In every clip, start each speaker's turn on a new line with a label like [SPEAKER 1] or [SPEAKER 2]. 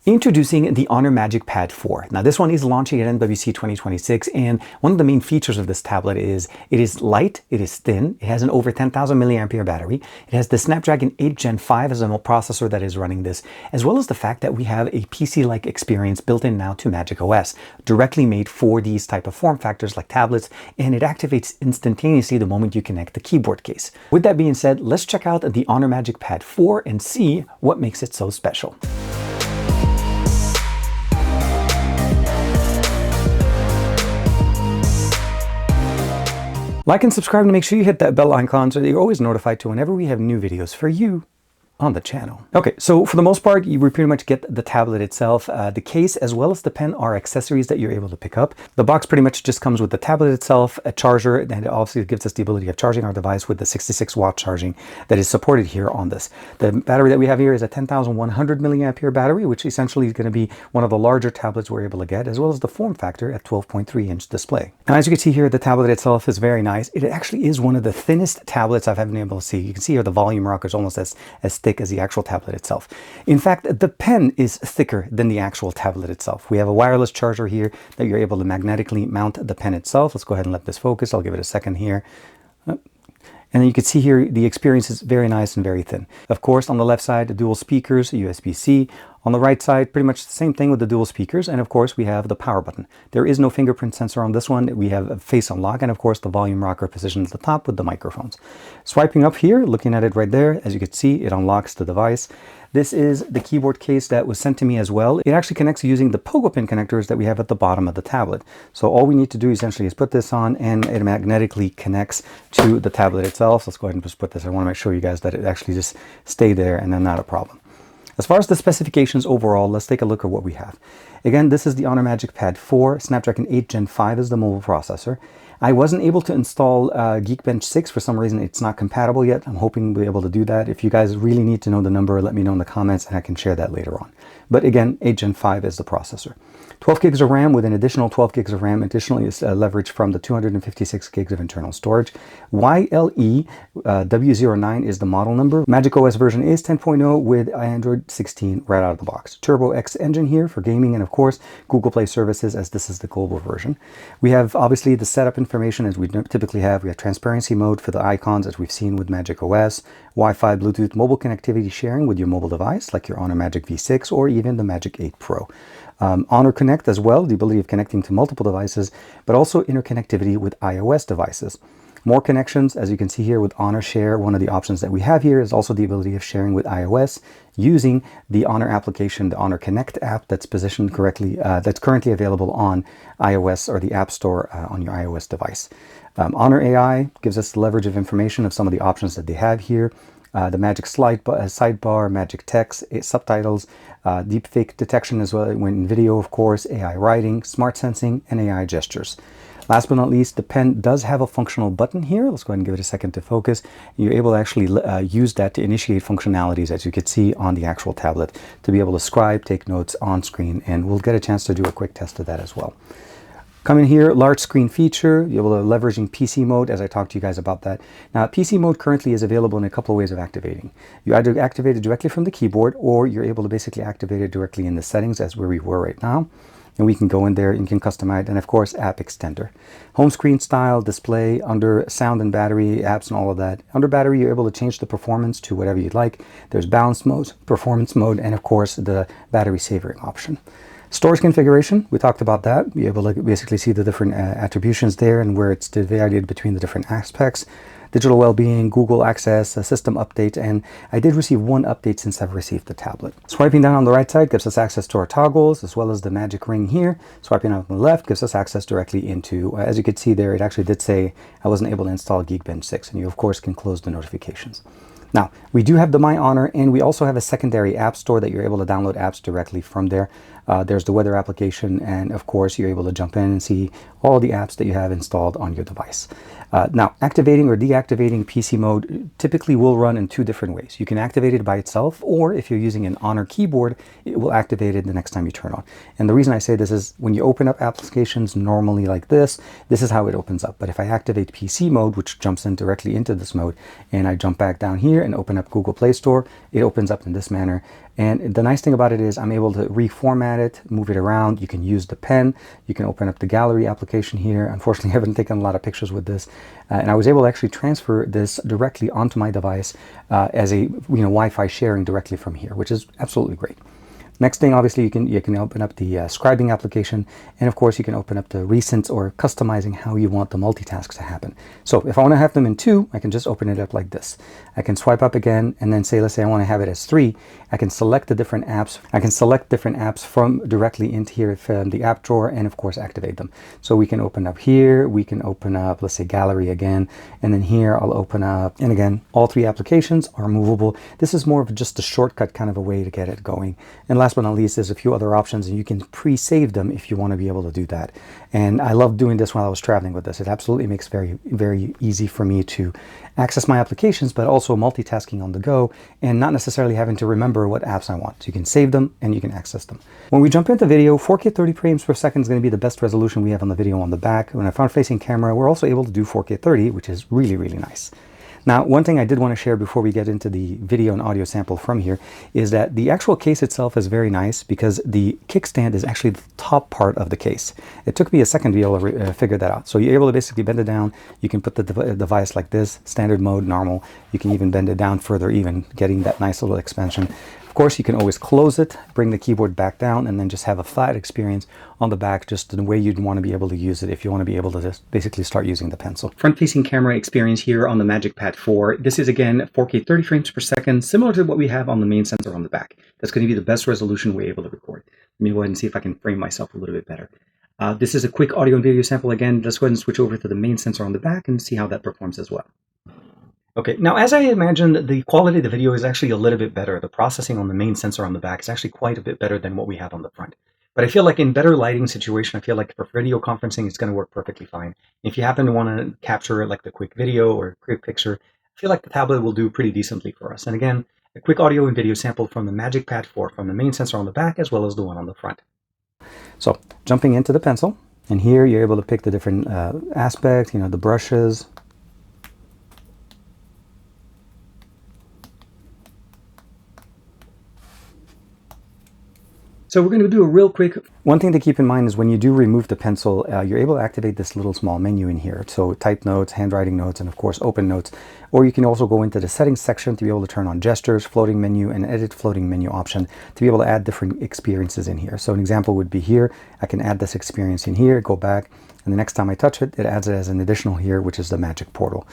[SPEAKER 1] Introducing the Honor MagicPad 4. Now this one is launching at MWC 2026, and one of the main features of this tablet is it is light, it is thin, it has an over 10,000 milliampere battery, it has the Snapdragon 8 Gen 5 as a processor that is running this, as well as the fact that we have a PC-like experience built in now to magicOS, directly made for these type of form factors like tablets, and it activates instantaneously the moment you connect the keyboard case. With that being said, let's check out the Honor MagicPad 4 and see what makes it so special. Like and subscribe to make sure you hit that bell icon so that you're always notified to whenever we have new videos for you on the channel. Okay, so for the most part, you pretty much get the tablet itself. The case as well as the pen are accessories that you're able to pick up. The box pretty much just comes with the tablet itself, a charger, and it obviously gives us the ability of charging our device with the 66-watt charging that is supported here on this. The battery that we have here is a 10,100 milliampere battery, which essentially is going to be one of the larger tablets we're able to get, as well as the form factor at 12.3-inch display. Now, as you can see here, the tablet itself is very nice. It actually is one of the thinnest tablets I've been able to see. You can see here the volume rocker is almost as thick as the actual tablet itself. In fact, the pen is thicker than the actual tablet itself. We have a wireless charger here that you're able to magnetically mount the pen itself. Let's go ahead and let this focus. I'll give it a second here. And then you can see here the experience is very nice and very thin. Of course, on the left side, the dual speakers, USB-C. On the right side, pretty much the same thing with the dual speakers. And of course, we have the power button. There is no fingerprint sensor on this one. We have a face unlock, and of course, the volume rocker positioned at the top with the microphones. Swiping up here, looking at it right there, as you can see, it unlocks the device. This is the keyboard case that was sent to me as well. It actually connects using the pogo pin connectors that we have at the bottom of the tablet. So all we need to do essentially is put this on, and it magnetically connects to the tablet itself. So let's go ahead and just put this. I want to make sure you guys that it actually just stay there and then not a problem. As far as the specifications overall, let's take a look at what we have. Again, this is the Honor MagicPad 4. Snapdragon 8 Gen 5 is the mobile processor. I wasn't able to install Geekbench 6. For some reason, it's not compatible yet. I'm hoping we'll be able to do that. If you guys really need to know the number, let me know in the comments and I can share that later on. But again, 8 Gen 5 is the processor. 12 gigs of RAM with an additional 12 gigs of RAM. Additionally, is leveraged from the 256 gigs of internal storage. YLE W09 is the model number. magicOS version is 10.0 with Android 16 right out of the box. Turbo X engine here for gaming, and of course, Google Play services, as this is the global version. We have obviously the setup information as we typically have. We have transparency mode for the icons as we've seen with magicOS, Wi-Fi, Bluetooth, mobile connectivity sharing with your mobile device like your Honor Magic V6 or even the Magic 8 Pro. Honor Connect as well, the ability of connecting to multiple devices, but also interconnectivity with iOS devices. More connections, as you can see here with Honor Share. One of the options that we have here is also the ability of sharing with iOS using the Honor application, the Honor Connect app that's positioned correctly, that's currently available on iOS or the App Store on your iOS device. Honor AI gives us the leverage of information of some of the options that they have here. The Magic sidebar, Magic text, subtitles, deepfake detection as well when in video, of course, AI writing, smart sensing, and AI gestures. Last but not least, the pen does have a functional button here. Let's go ahead and give it a second to focus. You're able to actually use that to initiate functionalities, as you can see on the actual tablet, to be able to scribe, take notes on screen, and we'll get a chance to do a quick test of that as well. Coming here, large screen feature, you're able to leveraging PC mode, as I talked to you guys about that. Now, PC mode currently is available in a couple of ways of activating. You either activate it directly from the keyboard, or you're able to basically activate it directly in the settings, as where we were right now. And we can go in there and you can customize it, and of course, app extender. Home screen style, display, under sound and battery, apps and all of that. Under battery, you're able to change the performance to whatever you'd like. There's balance mode, performance mode, and of course, the battery saving option. Storage configuration, we talked about that. You're able to basically see the different attributions there and where it's divided between the different aspects. Digital well-being, Google Access, a system update, and I did receive one update since I've received the tablet. Swiping down on the right side gives us access to our toggles as well as the magic ring here. Swiping out on the left gives us access directly into, as you can see there, it actually did say I wasn't able to install Geekbench 6, and you of course can close the notifications. Now, we do have the My Honor, and we also have a secondary app store that you're able to download apps directly from there. There's the weather application, and of course, you're able to jump in and see all the apps that you have installed on your device. Now, activating or deactivating PC mode typically will run in two different ways. You can activate it by itself, or if you're using an Honor keyboard, it will activate it the next time you turn on. And the reason I say this is when you open up applications normally like this is how it opens up. But if I activate PC mode, which jumps in directly into this mode, and I jump back down here and open up Google Play Store, it opens up in this manner. And the nice thing about it is I'm able to reformat it, move it around. You can use the pen. You can open up the gallery application here. Unfortunately, I haven't taken a lot of pictures with this. And I was able to actually transfer this directly onto my device as a Wi-Fi sharing directly from here, which is absolutely great. Next thing, obviously, you can open up the scribing application, and of course you can open up the recents or customizing how you want the multitasks to happen. So if I want to have them in 2, I can just open it up like this. I can swipe up again, and then let's say I want to have it as 3. I can select the different apps. I can select different apps from directly into here from the app drawer, and of course activate them. So we can open up here, we can open up, let's say, gallery again, and then here I'll open up, and again, all 3 applications are movable. This is more of just a shortcut kind of a way to get it going. And last but not least, there's a few other options, and you can pre-save them if you want to be able to do that. And I love doing this while I was traveling with this. It absolutely makes very, very easy for me to access my applications, but also multitasking on the go and not necessarily having to remember what apps I want. So you can save them and you can access them. When we jump into video, 4K 30 frames per second is going to be the best resolution we have on the video on the back. When I front-facing camera, we're also able to do 4K 30, which is really, really nice. Now, one thing I did want to share before we get into the video and audio sample from here is that the actual case itself is very nice because the kickstand is actually the top part of the case. It took me a second to be able to figure that out. So you're able to basically bend it down. You can put the device like this, standard mode, normal. You can even bend it down further, even getting that nice little expansion. Of course, you can always close it, bring the keyboard back down, and then just have a flat experience on the back, just the way you'd want to be able to use it if you want to be able to just basically start using the pencil. Front-facing camera experience here on the MagicPad 4. This is, again, 4K 30 frames per second, similar to what we have on the main sensor on the back. That's going to be the best resolution we're able to record. Let me go ahead and see if I can frame myself a little bit better. This is a quick audio and video sample. Again, let's go ahead and switch over to the main sensor on the back and see how that performs as well. Okay, now as I imagined, the quality of the video is actually a little bit better. The processing on the main sensor on the back is actually quite a bit better than what we have on the front. But I feel like in better lighting situation, I feel like for video conferencing, it's going to work perfectly fine. If you happen to want to capture like the quick video or quick picture, I feel like the tablet will do pretty decently for us. And again, a quick audio and video sample from the MagicPad 4 from the main sensor on the back as well as the one on the front. So jumping into the pencil, and here you're able to pick the different aspects, the brushes. So we're going to do a real quick, one thing to keep in mind is when you do remove the pencil, you're able to activate this little small menu in here. So type notes, handwriting notes, and of course open notes. Or you can also go into the settings section to be able to turn on gestures, floating menu, and edit floating menu option to be able to add different experiences in here. So an example would be here. I can add this experience in here, go back, and the next time I touch it, it adds it as an additional here, which is the Magic Portal.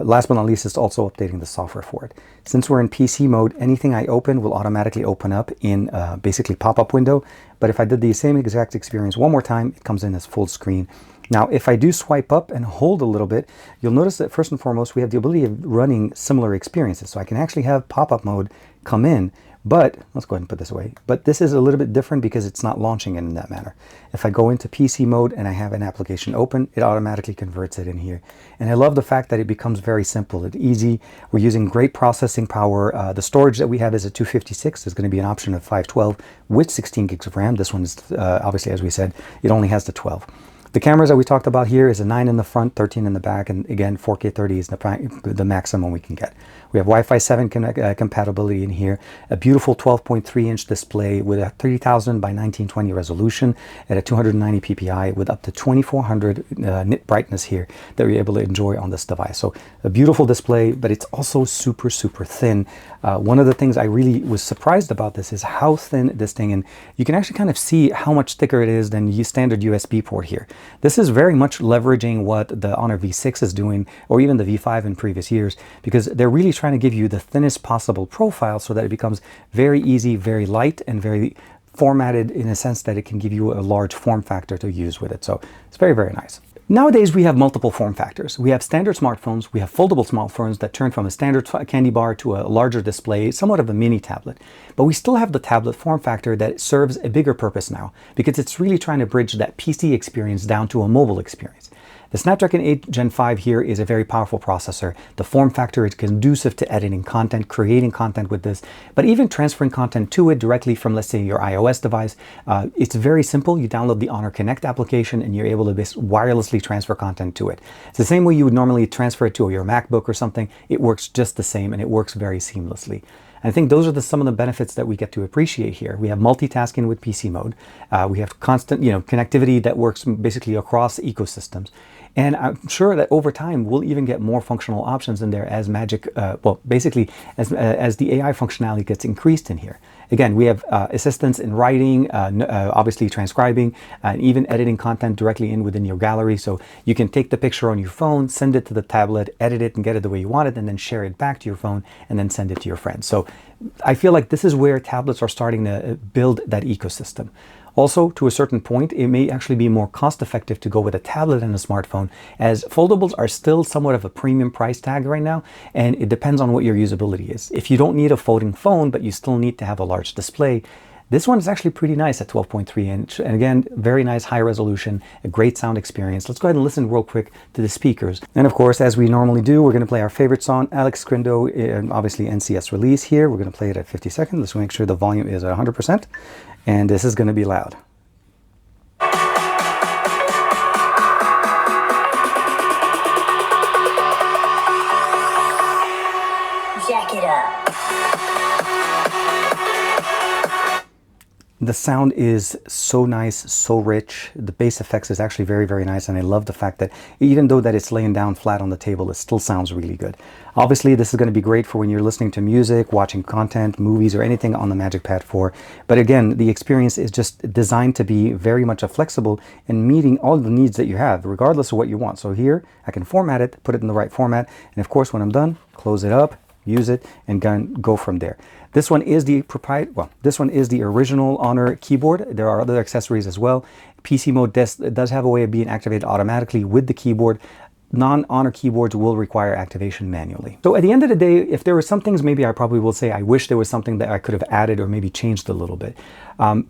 [SPEAKER 1] Last but not least, it's also updating the software for it. Since we're in PC mode, anything I open will automatically open up in basically pop-up window. But if I did the same exact experience one more time, it comes in as full screen. Now, if I do swipe up and hold a little bit, you'll notice that first and foremost, we have the ability of running similar experiences. So I can actually have pop-up mode come in, but let's go ahead and put this away. But this is a little bit different because it's not launching in that manner. If I go into PC mode and I have an application open, it automatically converts it in here. And I love the fact that it becomes very simple and easy. We're using great processing power. The storage that we have is a 256. There's going to be an option of 512 with 16 gigs of RAM. This one is obviously, as we said, it only has the 12. The cameras that we talked about here is a 9 in the front, 13 in the back, and again, 4K 30 is the maximum we can get. We have Wi-Fi 7 compatibility in here, a beautiful 12.3-inch display with a 3000 by 1920 resolution at a 290 ppi with up to 2400 nit brightness here that we're able to enjoy on this device. So a beautiful display, but it's also super, super thin. One of the things I really was surprised about this is how thin this thing, and you can actually kind of see how much thicker it is than the standard USB port here. This is very much leveraging what the Honor V6 is doing, or even the V5 in previous years, because they're really trying to give you the thinnest possible profile so that it becomes very easy, very light, and very formatted in a sense that it can give you a large form factor to use with it. So it's very, very nice. Nowadays, we have multiple form factors. We have standard smartphones, we have foldable smartphones that turn from a standard candy bar to a larger display, somewhat of a mini tablet. But we still have the tablet form factor that serves a bigger purpose now, because it's really trying to bridge that PC experience down to a mobile experience. The Snapdragon 8 Gen 5 here is a very powerful processor. The form factor is conducive to editing content, creating content with this, but even transferring content to it directly from, let's say, your iOS device. It's very simple. You download the Honor Connect application and you're able to wirelessly transfer content to it. It's the same way you would normally transfer it to your MacBook or something. It works just the same, and it works very seamlessly. I think those are some of the benefits that we get to appreciate here. We have multitasking with PC mode. We have constant, connectivity that works basically across ecosystems. And I'm sure that over time, we'll even get more functional options in there as basically as the AI functionality gets increased in here. Again, we have assistance in writing, obviously transcribing, and even editing content directly within your gallery. So you can take the picture on your phone, send it to the tablet, edit it and get it the way you want it, and then share it back to your phone and then send it to your friends. So I feel like this is where tablets are starting to build that ecosystem. Also, to a certain point, it may actually be more cost effective to go with a tablet and a smartphone, as foldables are still somewhat of a premium price tag right now, and it depends on what your usability is. If you don't need a folding phone, but you still need to have a large display, this one is actually pretty nice at 12.3 inch. And again, very nice high resolution, a great sound experience. Let's go ahead and listen real quick to the speakers. And of course, as we normally do, we're going to play our favorite song, Alex Scrindo, obviously NCS release here. We're going to play it at 50 seconds. Let's make sure the volume is at 100%. And this is going to be loud. Jack it up. The sound is so nice, so rich. The bass effects is actually very, very nice. And I love the fact that even though that it's laying down flat on the table, it still sounds really good. Obviously, this is going to be great for when you're listening to music, watching content, movies, or anything on the MagicPad 4. But again, the experience is just designed to be very much flexible and meeting all the needs that you have, regardless of what you want. So here, I can format it, put it in the right format. And of course, when I'm done, close it up, use it, and go from there. This one is the original Honor keyboard. There are other accessories as well. PC mode does have a way of being activated automatically with the keyboard. Non-Honor keyboards will require activation manually. So at the end of the day, if there were some things, maybe I probably will say I wish there was something that I could have added or maybe changed a little bit.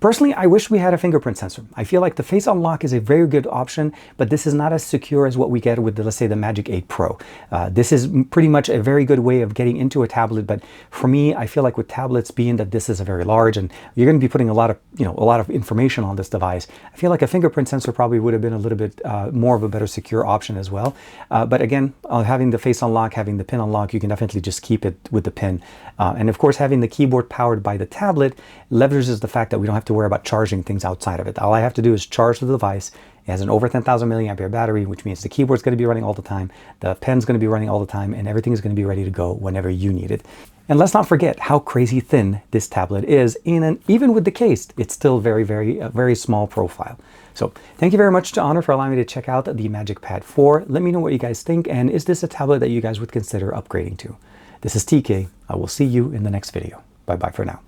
[SPEAKER 1] Personally, I wish we had a fingerprint sensor. I feel like the face unlock is a very good option, but this is not as secure as what we get with, let's say, the Magic 8 Pro. This is pretty much a very good way of getting into a tablet, but for me, I feel like with tablets, being that this is a very large and you're going to be putting a lot of information on this device, I feel like a fingerprint sensor probably would have been a little bit more of a better secure option as well. But again, having the face unlock, having the pin unlock, you can definitely just keep it with the pin. And of course, having the keyboard powered by the tablet leverages the fact that we don't have to worry about charging things outside of it. All I have to do is charge the device. It has an over 10,000 milliampere battery, which means the keyboard's going to be running all the time, the pen's going to be running all the time, and everything is going to be ready to go whenever you need it. And let's not forget how crazy thin this tablet is, and even with the case, it's still very small profile. So thank you very much to Honor for allowing me to check out the MagicPad 4. Let me know what you guys think, and is this a tablet that you guys would consider upgrading to? This is TK. I will see you in the next video. Bye-bye for now.